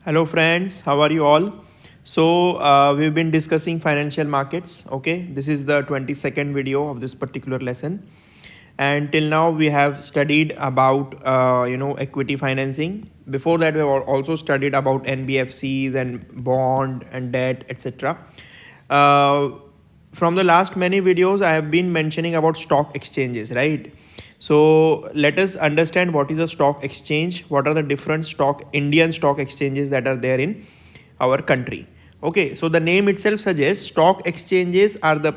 Hello friends, how are you all? So we've been discussing financial markets. Okay, this is the 22nd video of this particular lesson, and till now we have studied about equity financing. Before that, we have also studied about NBFCs and bond and debt, etc. Uh, from the last many videos, I have been mentioning about stock exchanges, right? So let us understand what is a stock exchange, what are the different Indian stock exchanges that are there in our country. Okay, so the name itself suggests stock exchanges are the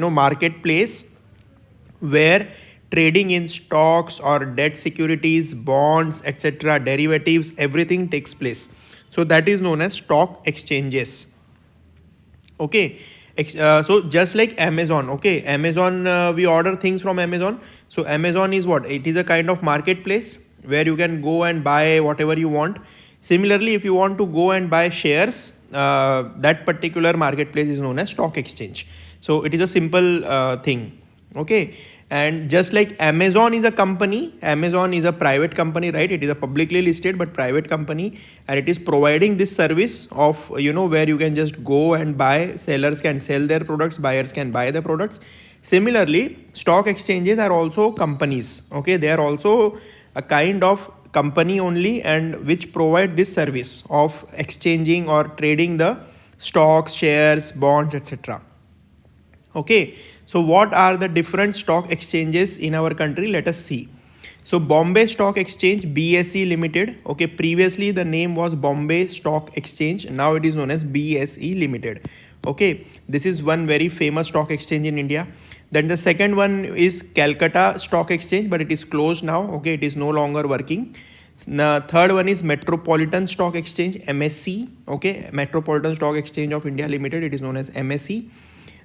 marketplace where trading in stocks or debt securities, bonds, etc., derivatives, everything takes place. So that is known as stock exchanges. Okay, so just like Amazon, okay, Amazon, we order things from Amazon. So Amazon is what? It is a kind of marketplace where you can go and buy whatever you want. Similarly, if you want to go and buy shares, that particular marketplace is known as stock exchange. So it is a simple thing. Okay, and just like Amazon is a company, Amazon is a private company, right? It is a publicly listed but private company, and it is providing this service of where you can just go and buy. Sellers can sell their products, buyers can buy the products. Similarly, stock exchanges are also companies. Okay, they are also a kind of company only, and which provide this service of exchanging or trading the stocks, shares, bonds, etc. Okay, so what are the different stock exchanges in our country? Let us see. So Bombay Stock Exchange, BSE Limited. Okay, previously the name was Bombay Stock Exchange. Now it is known as BSE Limited. Okay, this is one very famous stock exchange in India. Then the second one is Calcutta Stock Exchange, but it is closed now. Okay, it is no longer working. The third one is Metropolitan Stock Exchange, MSC. Okay, Metropolitan Stock Exchange of India Limited. It is known as MSC.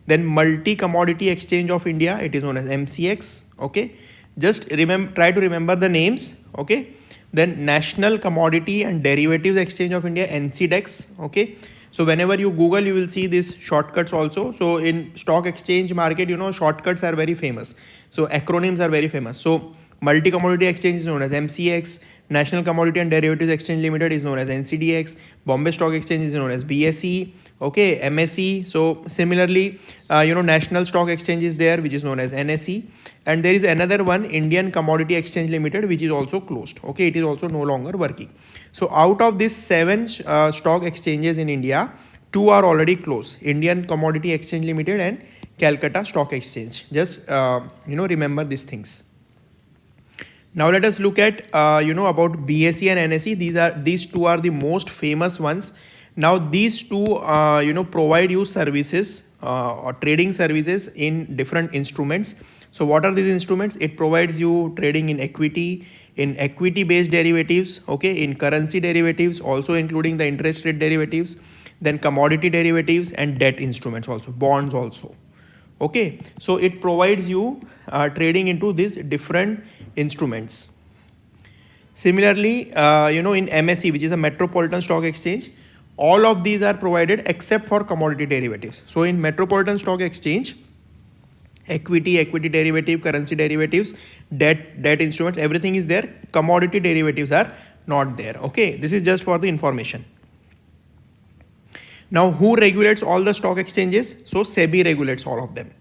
Then Multi Commodity Exchange of India, it is known as MCX. Okay, just try to remember the names. Okay, then National Commodity and Derivatives Exchange of India, NCDEX. Okay, so whenever you Google, you will see these shortcuts also. So in stock exchange market, shortcuts are very famous. So acronyms are very famous. So Multi Commodity Exchange is known as MCX, National Commodity and Derivatives Exchange Limited is known as NCDX, Bombay Stock Exchange is known as BSE, okay, MSE. So similarly, National Stock Exchange is there, which is known as NSE, and there is another one, Indian Commodity Exchange Limited, which is also closed. Okay, it is also no longer working. So out of these 7 stock exchanges in India, 2 are already closed: Indian Commodity Exchange Limited and Calcutta Stock Exchange. Just remember these things. Now let us look at about BSE and NSE. These two are the most famous ones. Now these two provide you services or trading services in different instruments. So what are these instruments? It provides you trading in equity based derivatives, okay, in currency derivatives, also including the interest rate derivatives, then commodity derivatives and debt instruments also, bonds also. Okay, so it provides you trading into these different instruments. Similarly, in MSE, which is a Metropolitan Stock Exchange, all of these are provided except for commodity derivatives. So in Metropolitan Stock Exchange, equity derivative, currency derivatives, debt instruments, everything is there. Commodity derivatives are not there. Okay, this is just for the information. Now, who regulates all the stock exchanges? So SEBI regulates all of them.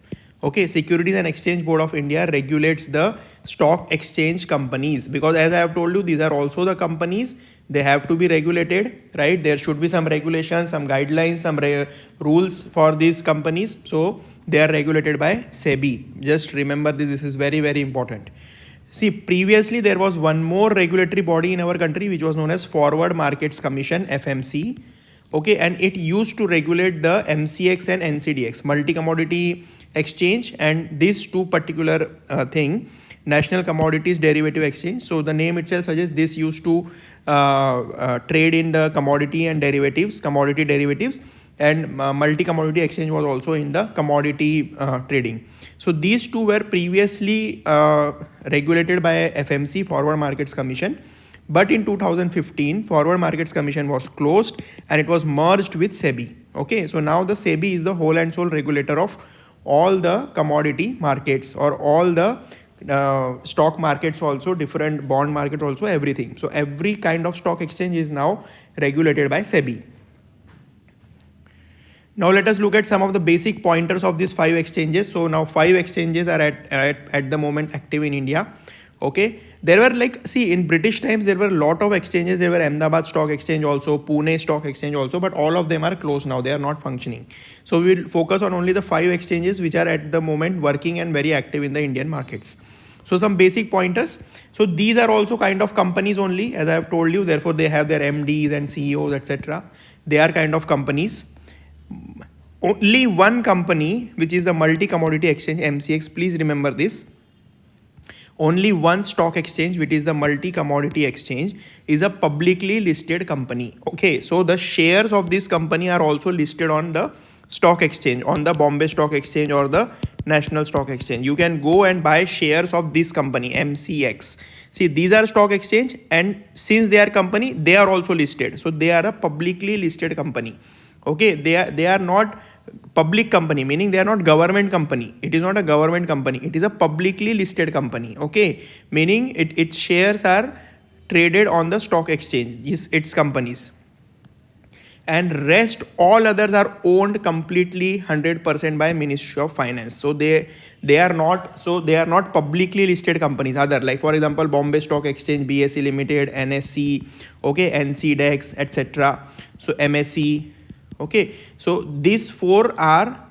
Okay, Securities and Exchange Board of India regulates the stock exchange companies, because as I have told you, these are also the companies. They have to be regulated, right? There should be some regulations, some guidelines, some rules for these companies. So they are regulated by SEBI. Just remember this. This is very, very important. See, previously there was one more regulatory body in our country, which was known as Forward Markets Commission, FMC. Okay, and it used to regulate the MCX and NCDX, multi-commodity exchange, and these two particular thing, National Commodities Derivative Exchange. So the name itself suggests this used to trade in the commodity derivatives, and multi-commodity exchange was also in the commodity trading. So these two were previously regulated by FMC, Forward Markets Commission. But in 2015, Forward Markets Commission was closed and it was merged with SEBI. Okay, so now the SEBI is the whole and sole regulator of all the commodity markets or all the stock markets also, different bond markets also, everything. So every kind of stock exchange is now regulated by SEBI. Now let us look at some of the basic pointers of these 5 exchanges. So now 5 exchanges are at the moment active in India. Okay, there were like, see, in British times there were a lot of exchanges. There were Ahmedabad Stock Exchange also, Pune Stock Exchange also, but all of them are closed now. They are not functioning. So we will focus on only the 5 exchanges which are at the moment working and very active in the Indian markets. So some basic pointers. So these are also kind of companies only, as I have told you. Therefore they have their MDs and CEOs, etc. They are kind of companies. Only one company, which is the multi-commodity exchange, MCX, please remember this. Only one stock exchange, which is the multi-commodity exchange, is a publicly listed company. Okay, so the shares of this company are also listed on the stock exchange, on the Bombay Stock Exchange or the National Stock Exchange. You can go and buy shares of this company, MCX. See, these are stock exchange, and since they are company, they are also listed. So they are a publicly listed company. Okay, they are not public company, meaning they are not government company. It is not a government company. It is a publicly listed company. Okay, meaning its shares are traded on the stock exchange, its companies. And rest all others are owned completely 100% by Ministry of Finance. So they are not publicly listed companies. Other, like for example, Bombay Stock Exchange, BSE Limited, NSE, okay, NCDEX, etc. So MSE. Okay, so these 4 are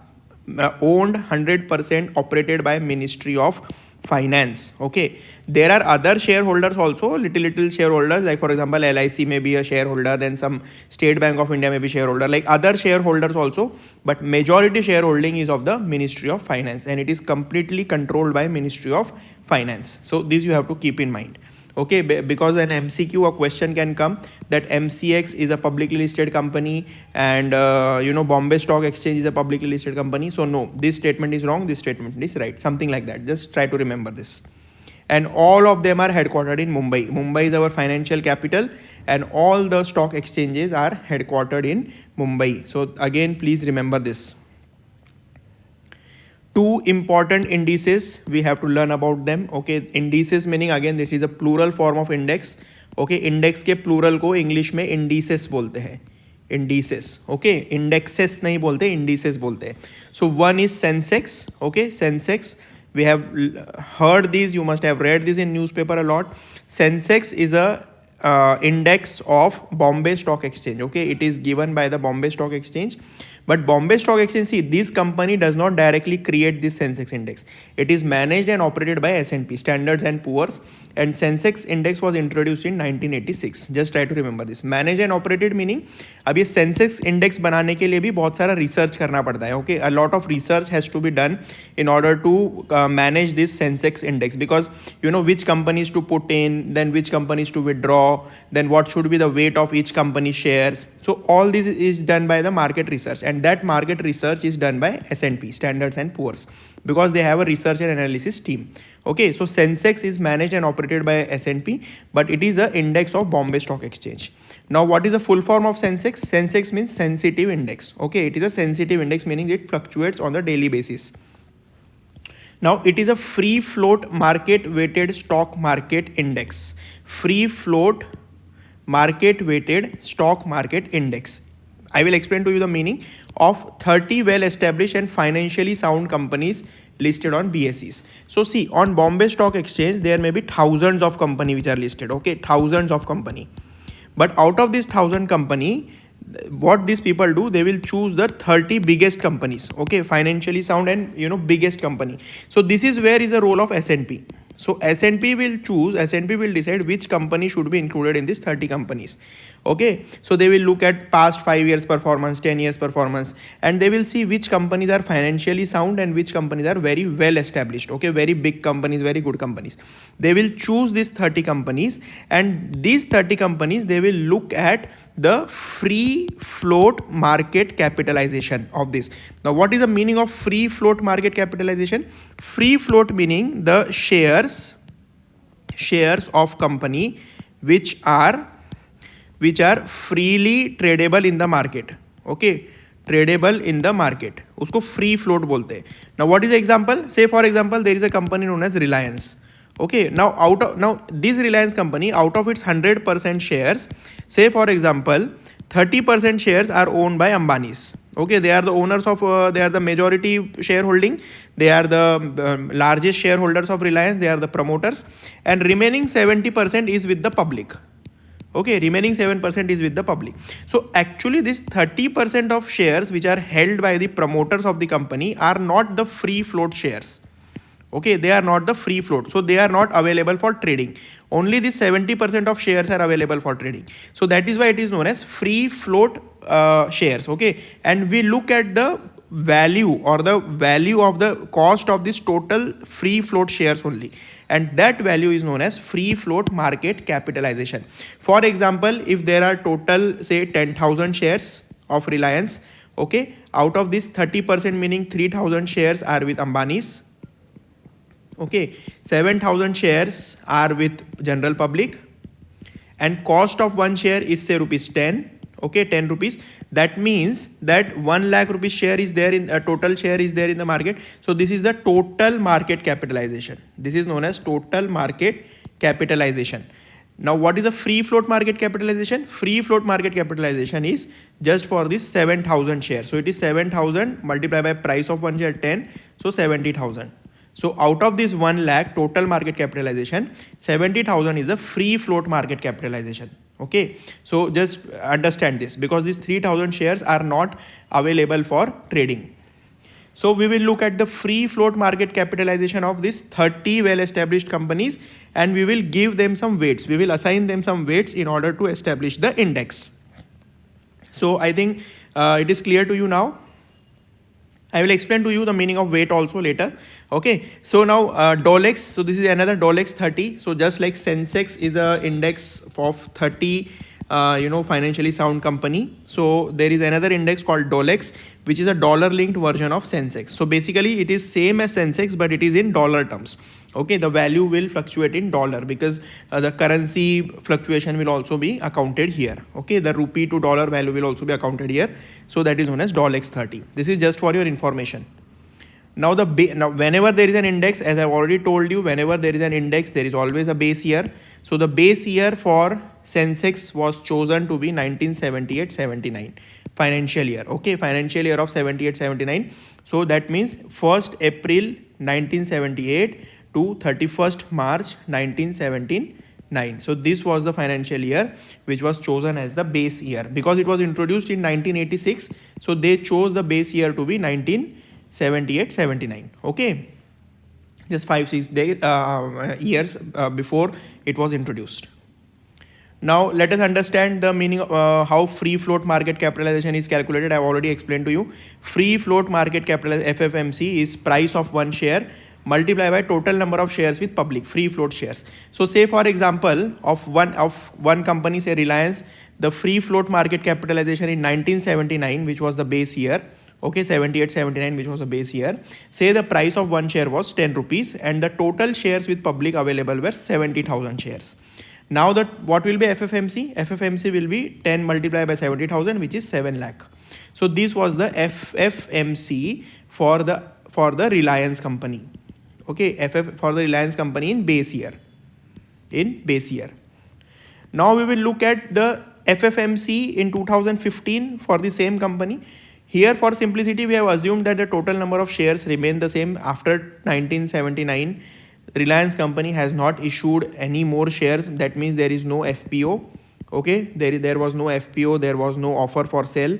owned 100%, operated by Ministry of Finance. Okay, there are other shareholders also, little shareholders, like for example LIC may be a shareholder, then some State Bank of India may be shareholder, like other shareholders also, but majority shareholding is of the Ministry of Finance, and it is completely controlled by Ministry of Finance. So this you have to keep in mind. Okay, because an MCQ, a question can come that MCX is a publicly listed company and Bombay Stock Exchange is a publicly listed company. So no, this statement is wrong, this statement is right, something like that. Just try to remember this. And all of them are headquartered in Mumbai. Mumbai is our financial capital, and all the stock exchanges are headquartered in Mumbai. So again, please remember this. 2 important indices, we have to learn about them. Okay, indices meaning again this is a plural form of index. Okay, index के plural को English में indices बोलते हैं. Indices. Okay, indexes नहीं बोलते, indices बोलते हैं. So one is Sensex. Okay, Sensex. We have heard these. You must have read this in newspaper a lot. Sensex is a index of Bombay Stock Exchange. Okay, it is given by the Bombay Stock Exchange. But Bombay Stock Exchange, see, this company does not directly create this Sensex index. It is managed and operated by S&P, Standards and Poor's, and Sensex index was introduced in 1986. Just try to remember this. Managed and operated meaning, अब ये Sensex index बनाने के लिए भी बहुत सारा research करना पड़ता है. Okay, a lot of research has to be done in order to manage this Sensex index, because you know which companies to put in, then which companies to withdraw, then what should be the weight of each company shares. So all this is done by the market research, and that market research is done by S&P, Standards and Poor's, because they have a research and analysis team. Okay, so Sensex is managed and operated by S&P, but it is an index of Bombay Stock Exchange. Now, what is the full form of Sensex? Sensex means sensitive index. Okay, it is a sensitive index, meaning it fluctuates on the daily basis. Now, it is a free float market weighted stock market index. Free float market weighted stock market index. I will explain to you the meaning of 30 well established and financially sound companies listed on BSEs. So see, on Bombay Stock Exchange there may be thousands of companies which are listed. Okay, thousands of company, but out of this 1,000 company, what these people do, they will choose the 30 biggest companies. Okay, financially sound and biggest company. So this is where is the role of S&P. So S&P will decide which company should be included in these 30 companies. Okay, so they will look at past 5 years performance, 10 years performance, and they will see which companies are financially sound and which companies are very well established. Okay, very big companies, very good companies. They will choose these 30 companies, and these 30 companies, they will look at the free float market capitalization of this. Now, what is the meaning of free float market capitalization? Free float meaning the shares of company which are freely tradable in the market. Okay, tradable in the market, उसको free float बोलते हैं. Now what is the example? Say for example there is a company known as Reliance. Okay, now this Reliance company, out of its 100% shares, say for example 30% shares are owned by Ambanis. Okay, they are the owners of they are the majority shareholding, they are the largest shareholders of Reliance, they are the promoters, and remaining 70% is with the public. Okay, remaining 7% is with the public. So actually this 30% of shares which are held by the promoters of the company are not the free float shares. Okay, they are not the free float, so they are not available for trading. Only the 70% of shares are available for trading. So that is why it is known as free float shares. Okay, and we look at the value or the value of the cost of this total free float shares only, and that value is known as free float market capitalization. For example, if there are total say 10,000 shares of Reliance, okay, out of this 30%, meaning 3,000 shares are with Ambani's. Okay, 7,000 shares are with general public, and cost of one share is say rupees 10. Okay, 10 rupees. That means that 1 lakh rupees share is there in a total share is there in the market. So this is the total market capitalization. This is known as total market capitalization. Now what is the free float market capitalization? Free float market capitalization is just for this 7,000 shares. So it is 7,000 multiplied by price of one share 10, so 70,000. So out of this 1 lakh total market capitalization, 70,000 is the free float market capitalization. Okay, so just understand this, because these 3,000 shares are not available for trading. So we will look at the free float market capitalization of these 30 well established companies, and we will give them some weights. We will assign them some weights in order to establish the index. So I think it is clear to you now. I will explain to you the meaning of weight also later. Okay, so now Dolex. So this is another Dolex 30. So just like Sensex is a index of 30 financially sound company, so there is another index called Dolex, which is a dollar linked version of Sensex. So basically it is same as Sensex, but it is in dollar terms. Okay, the value will fluctuate in dollar, because the currency fluctuation will also be accounted here. Okay, the rupee to dollar value will also be accounted here. So that is known as Dolex 30. This is just for your information. Now now whenever there is an index, as I've already told you, whenever there is an index, there is always a base year. So the base year for Sensex was chosen to be 1978-79 financial year. Okay, financial year of 78-79. So that means 1st April 1978 to 31st March 1979. So this was the financial year which was chosen as the base year, because it was introduced in 1986. So they chose the base year to be 1978-79. Okay, just 5-6 years before it was introduced. Now let us understand the meaning of how free float market capitalization is calculated. I have already explained to you. Free float market capitalization, FFMC, is price of one share multiplied by total number of shares with public, free float shares. So say for example of one company, say Reliance, the free float market capitalization in 1979, which was the base year. Okay, 78-79, which was a base year. Say the price of one share was 10 rupees and the total shares with public available were 70,000 shares. Now what will be FFMC? FFMC will be 10 multiplied by 70,000, which is 7 lakh. So this was the FFMC for the Reliance company. Okay, for the Reliance company in base year. Now we will look at the FFMC in 2015 for the same company. Here for simplicity we have assumed that the total number of shares remain the same. After 1979, Reliance company has not issued any more shares. That means there is no FPO. Okay, there was no FPO, there was no offer for sale,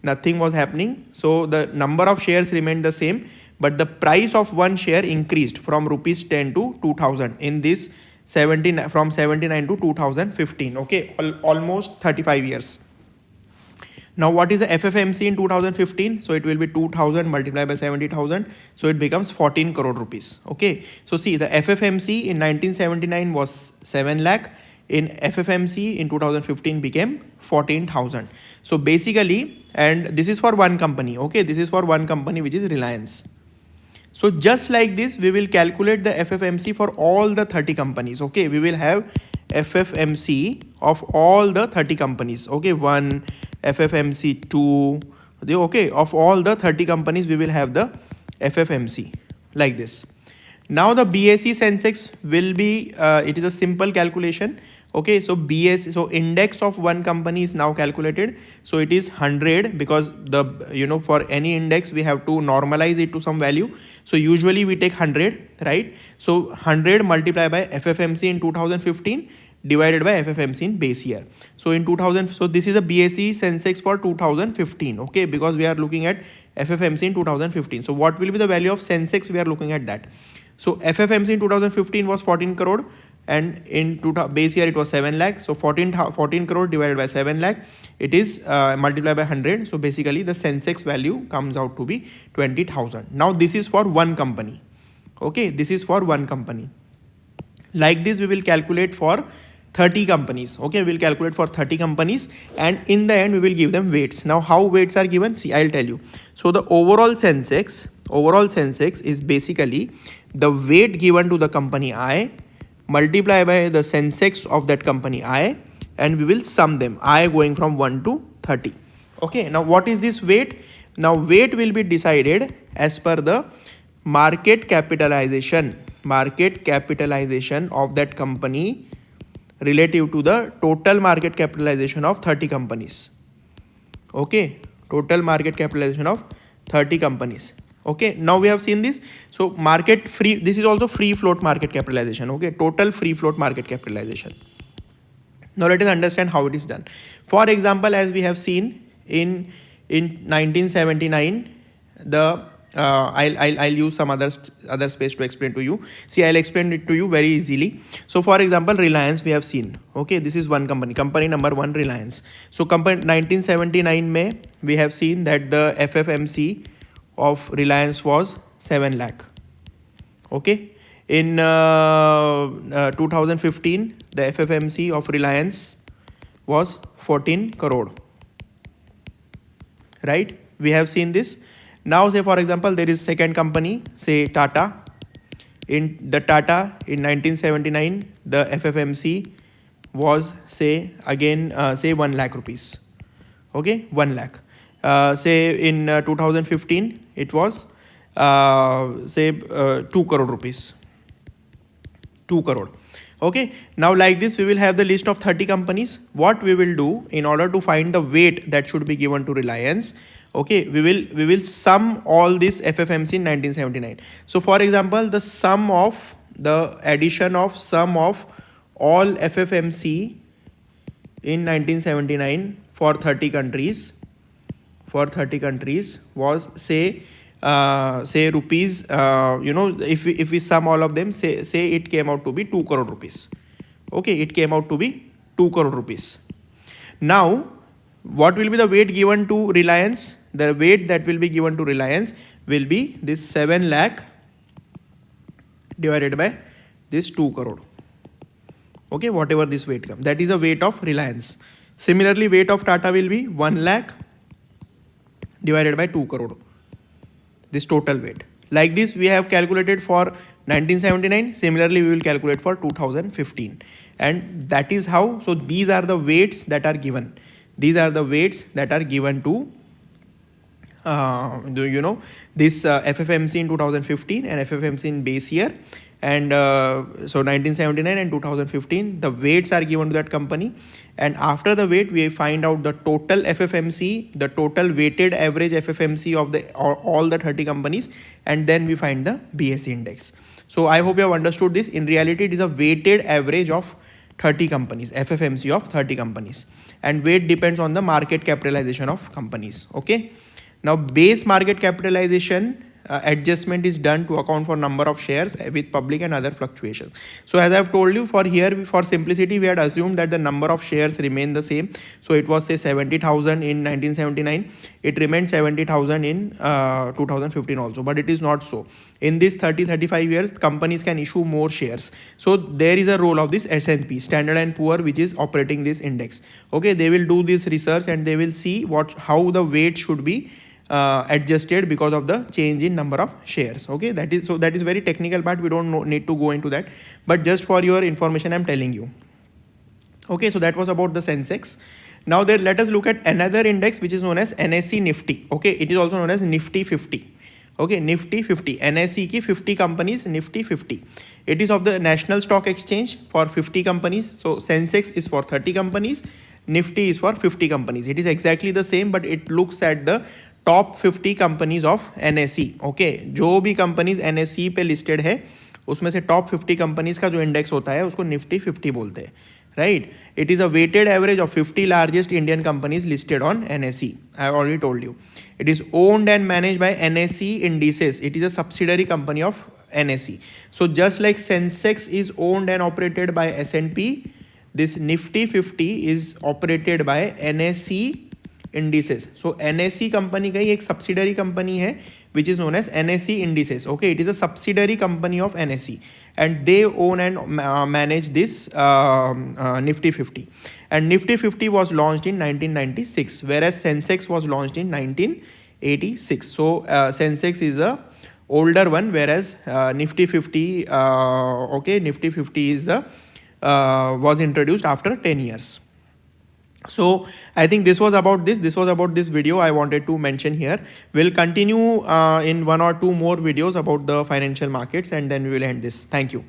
nothing was happening. So the number of shares remained the same, but the price of one share increased from rupees 10 to 2000 in this from 79 to 2015. Okay, almost 35 years. Now what is the FFMC in 2015? So it will be 2000 multiplied by 70,000. So it becomes 14 crore rupees. Okay, so see, the FFMC in 1979 was 7 lakh. In FFMC in 2015 became 14,000. So basically, and this is for one company. Okay, this is for one company, which is Reliance. So just like this, we will calculate the FFMC for all the 30 companies. Okay, we will have FFMC of all the 30 companies. Okay, 1, FFMC 2, okay, of all the 30 companies we will have the FFMC like this. Now the BSE Sensex will be, it is a simple calculation. Okay, so BS, so index of one company is now calculated. So it is 100 because the, for any index we have to normalize it to some value. So usually we take 100, right? So 100 multiplied by FFMC in 2015 divided by FFMC in base year. So in 2000, so this is a BSE Sensex for 2015. Okay, because we are looking at FFMC in 2015. So what will be the value of Sensex? We are looking at that. So FFMC in 2015 was 14 crore and in base year it was 7 lakh. So 14 crore divided by 7 lakh, it is multiplied by 100. So basically the Sensex value comes out to be 20,000. Now this is for one company. Okay, this is for one company. Like this we will calculate for 30 companies. Okay, we'll calculate for 30 companies and in the end we will give them weights. Now how weights are given? See, I'll tell you. So the overall Sensex is basically the weight given to the company I multiply by the Sensex of that company I, and we will sum them, I going from 1 to 30. Okay, now what is this weight? Now weight will be decided as per the market capitalization of that company relative to the total market capitalization of 30 companies. Okay, total market capitalization of 30 companies. Okay, now we have seen this. So market free, this is also free float market capitalization. Okay, total free float market capitalization. Now let us understand how it is done. For example, as we have seen in 1979, the I'll use some other space to explain to you. See, I'll explain it to you very easily. So for example, Reliance we have seen. Okay, this is one company number one, Reliance. So company 1979 May we have seen that the FFMC of Reliance was 7 lakh. Okay, in 2015 the FFMC of Reliance was 14 crore, right? We have seen this. Now say for example there is second company, say Tata. In the Tata in 1979 the FFMC was say again say 1 lakh rupees. Okay, 1 lakh. Say in 2015 it was say 2 crore rupees. 2 crore. Okay, now like this we will have the list of 30 companies. What we will do in order to find the weight that should be given to Reliance, okay, we will sum all this FFMC in 1979. So for example, the sum of the addition of sum of all FFMC in 1979 for 30 countries was say rupees, if we sum all of them, say it came out to be 2 crore rupees. Okay, it came out to be 2 crore rupees. Now what will be the weight given to Reliance? The weight that will be given to Reliance will be this 7 lakh divided by this 2 crore. Okay, whatever this weight comes, that is the weight of Reliance. Similarly, weight of Tata will be 1 lakh divided by 2 crore, this total weight. Like this we have calculated for 1979. Similarly we will calculate for 2015, and that is how. So these are the weights that are given. These are the weights that are given to this FFMC in 2015 and FFMC in base year. And so 1979 and 2015 the weights are given to that company, and after the weight we find out the total FFMC, the total weighted average FFMC of the all the 30 companies, and then we find the BSE index. So I hope you have understood this. In reality it is a weighted average of 30 companies, FFMC of 30 companies, and weight depends on the market capitalization of companies. Okay, now base market capitalization adjustment is done to account for number of shares with public and other fluctuations. So as I have told you, for simplicity we had assumed that the number of shares remain the same. So it was say 70,000 in 1979, it remained 70,000 in 2015 also, but it is not so. In this 30-35 years companies can issue more shares. So there is a role of this S&P, Standard and Poor, which is operating this index. Okay, they will do this research and they will see how the weight should be adjusted because of the change in number of shares. Okay, that is very technical part, we don't need to go into that, but just for your information I'm telling you. Okay, so that was about the Sensex. Now let us look at another index which is known as NSE Nifty. Okay, it is also known as Nifty 50. Okay, Nifty 50, NSE की 50 companies, Nifty 50. It is of the National Stock Exchange for 50 companies. So Sensex is for 30 companies, Nifty is for 50 companies. It is exactly the same, but it looks at the top 50 companies of NSE. Okay, जो भी companies NSE पे listed है उसमें से top 50 companies का जो index होता है उसको Nifty 50 बोलते हैं. Right? It is a weighted average of 50 largest Indian companies listed on NSE. I have already told you. It is owned and managed by NSE Indices. It is a subsidiary company of NSE. So just like Sensex is owned and operated by S&P, this Nifty 50 is operated by NSE Indices. So NSE company का ही एक subsidiary company है which is known as NSE Indices. Okay, it is a subsidiary company of NSE and they own and manage this Nifty 50. And Nifty 50 was launched in 1996, whereas Sensex was launched in 1986. So Sensex is a older one, whereas Nifty 50, okay, Nifty 50 is the was introduced after 10 years. So I think this was about this video I wanted to mention here. We'll continue in 1 or 2 more videos about the financial markets and then we will end this. Thank you.